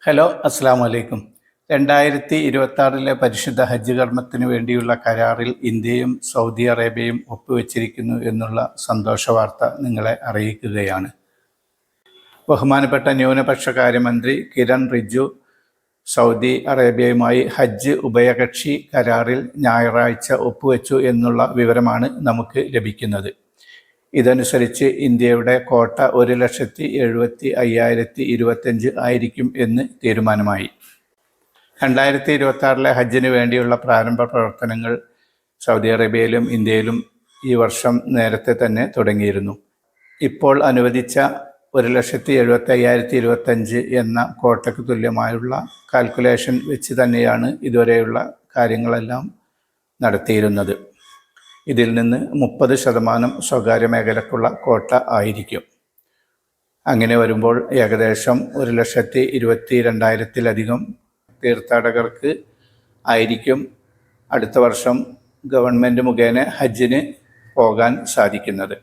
Hello, അസ്സാം വലൈക്കും. 2026 പരിശുദ്ധ ഹജ്ജ് കർമ്മത്തിന് വേണ്ടിയുള്ള കരാറിൽ ഇന്ത്യയും സൗദി അറേബ്യയും ഒപ്പുവെച്ചിരിക്കുന്നു എന്നുള്ള സന്തോഷ വാർത്ത നിങ്ങളെ അറിയിക്കുകയാണ്. ബഹുമാനപ്പെട്ട ന്യൂനപക്ഷ കാര്യമന്ത്രി കിരൺ റിജ്ജു സൗദി അറേബ്യയുമായി ഹജ്ജ് ഉഭയകക്ഷി കരാറിൽ ഞായറാഴ്ച ഒപ്പുവെച്ചു എന്നുള്ള വിവരമാണ് നമുക്ക് ലഭിക്കുന്നത്. ഇതനുസരിച്ച് ഇന്ത്യയുടെ കോട്ട 1,70,75,025 ആയിരിക്കും എന്ന് തീരുമാനമായി. 2026 ഹജ്ജിന് വേണ്ടിയുള്ള പ്രാരംഭ പ്രവർത്തനങ്ങൾ സൗദി അറേബ്യയിലും ഇന്ത്യയിലും ഈ വർഷം നേരത്തെ തന്നെ തുടങ്ങിയിരുന്നു. ഇപ്പോൾ അനുവദിച്ച 1,70,75,025 എന്ന കോട്ടയ്ക്ക് തുല്യമായുള്ള കാൽക്കുലേഷൻ വെച്ച് തന്നെയാണ് ഇതുവരെയുള്ള കാര്യങ്ങളെല്ലാം നടത്തിയിരുന്നത്. ഇതിൽ നിന്ന് 30% സ്വകാര്യ മേഖലക്കുള്ള കോട്ട ആയിരിക്കും. അങ്ങനെ വരുമ്പോൾ ഏകദേശം 1,22,000-ലധികം തീർത്ഥാടകർക്ക് ആയിരിക്കും അടുത്ത വർഷം ഗവൺമെൻറ് മുഖേന ഹജ്ജിന് പോകാൻ സാധിക്കുന്നത്.